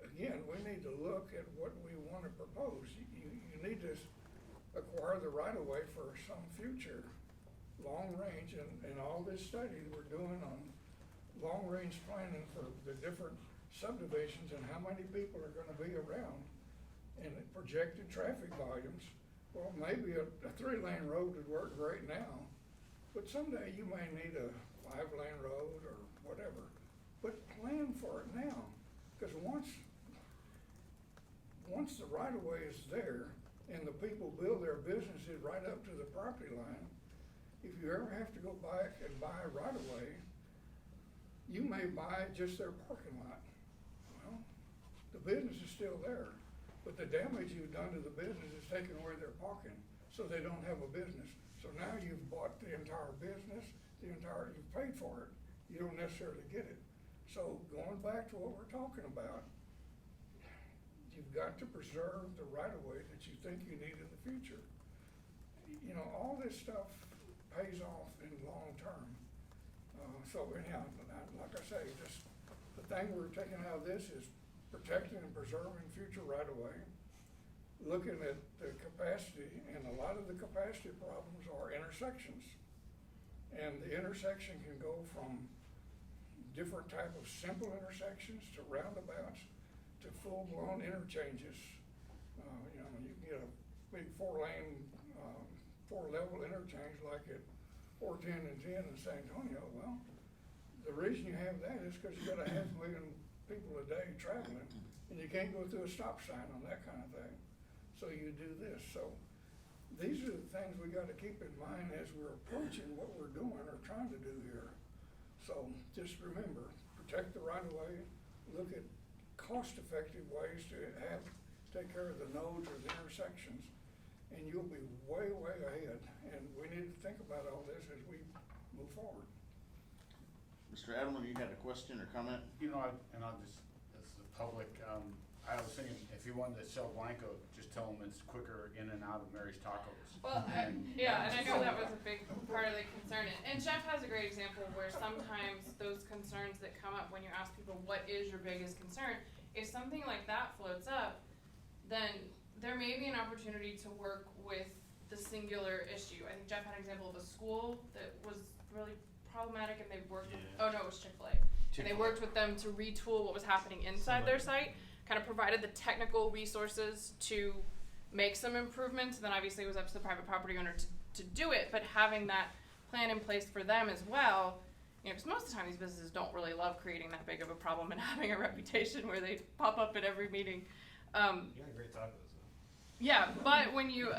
again, we need to look at what we wanna propose. You need to acquire the right-of-way for some future long range, and all this study we're doing on long-range planning for the different subdivisions and how many people are gonna be around and projected traffic volumes. Well, maybe a 3-lane road would work great now, but someday you may need a 5-lane road or whatever. But plan for it now, because once the right-of-way is there and the people build their businesses right up to the property line, if you ever have to go back and buy a right-of-way, you may buy just their parking lot. Well, the business is still there, but the damage you've done to the business is taking away their parking, so they don't have a business. So now you've bought the entire business, you've paid for it, you don't necessarily get it. So going back to what we're talking about, you've got to preserve the right-of-way that you think you need in the future. You know, all this stuff pays off in long term. So anyhow, like I say, just the thing we're taking out of this is protecting and preserving future right-of-way, looking at the capacity, and a lot of the capacity problems are intersections. And the intersection can go from different type of simple intersections to roundabouts to full-blown interchanges. You know, you can get a big 4-lane, 4-level interchange like at 410 and 10 in San Antonio. Well, the reason you have that is because you got 500,000 people a day traveling, and you can't go through a stop sign on that kind of thing. So you do this. So these are the things we got to keep in mind as we're approaching what we're doing or trying to do here. So just remember, protect the right-of-way, look at cost-effective ways to take care of the nodes or the intersections, and you'll be way, way ahead. And we need to think about all this as we move forward. Mr. Adelman, you had a question or comment? You know, I'll just, as the public, I was thinking, if you wanted to sell Blanco, just tell them it's quicker in and out of Mary's Tacos. Well, yeah, and I know that was a big part of the concern. And Jeff has a great example where sometimes those concerns that come up when you ask people, what is your biggest concern? If something like that floats up, then there may be an opportunity to work with the singular issue. I think Jeff had an example of a school that was really problematic, and they worked with, oh no, it was Chick-fil-A. And they worked with them to retool what was happening inside their site, kind of provided the technical resources to make some improvements. Then obviously it was up to the private property owner to do it, but having that plan in place for them as well, you know, because most of the time these businesses don't really love creating that big of a problem and having a reputation where they pop up at every meeting. You got great tacos though. Yeah, but when you,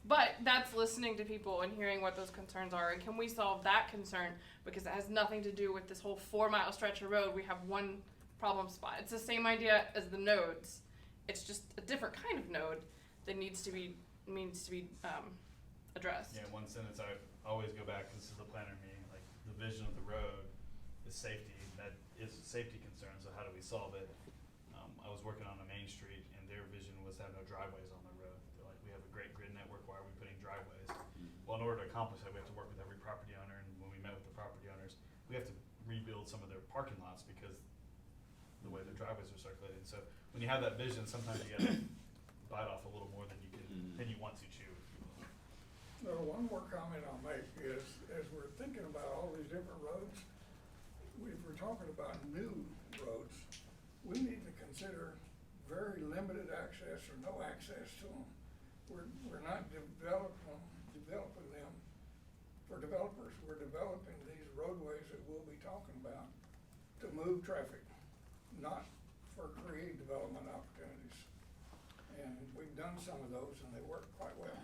but that's listening to people and hearing what those concerns are, and can we solve that concern? Because it has nothing to do with this whole 4-mile stretch of road. We have one problem spot. It's the same idea as the nodes. It's just a different kind of node that needs to be addressed. Yeah, one sentence I always go back, this is the planner meeting, like the vision of the road is safety. That is a safety concern, so how do we solve it? I was working on a main street and their vision was to have no driveways on the road. They're like, we have a great grid network, why are we putting driveways? Well, in order to accomplish that, we have to work with every property owner, and when we met with the property owners, we have to rebuild some of their parking lots because the way their driveways are circulated. So when you have that vision, sometimes you gotta bite off a little more than you want to chew. Well, one more comment I'll make is, as we're thinking about all these different roads, if we're talking about new roads, we need to consider very limited access or no access to them. We're not developing them for developers. We're developing these roadways that we'll be talking about to move traffic, not for creative development opportunities. And we've done some of those and they work quite well.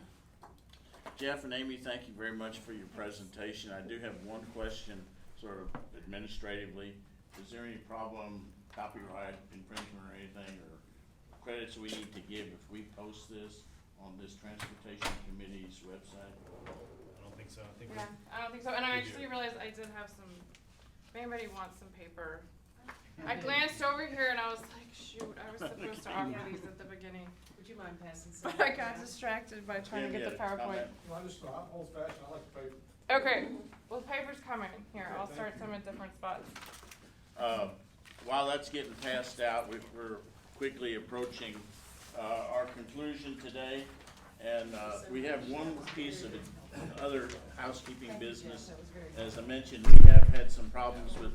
Jeff and Amy, thank you very much for your presentation. I do have one question, sort of administratively. Is there any problem, copyright infringement or anything, or credits we need to give if we post this on this transportation committee's website? I don't think so. I think Yeah, I don't think so, and I actually realized I did have some, if anybody wants some paper. I glanced over here and I was like, shoot, I was supposed to offer these at the beginning. Would you mind passing some? But I got distracted by trying to Jim, get you the had a PowerPoint. comment? I just, I'm old fashioned, I like the paper. Okay, well, the paper's coming. Here, I'll Okay, start thank some at different spots. While that's getting passed out, we're quickly approaching our conclusion today. And we have one piece of other housekeeping business. As I mentioned, we have had some problems with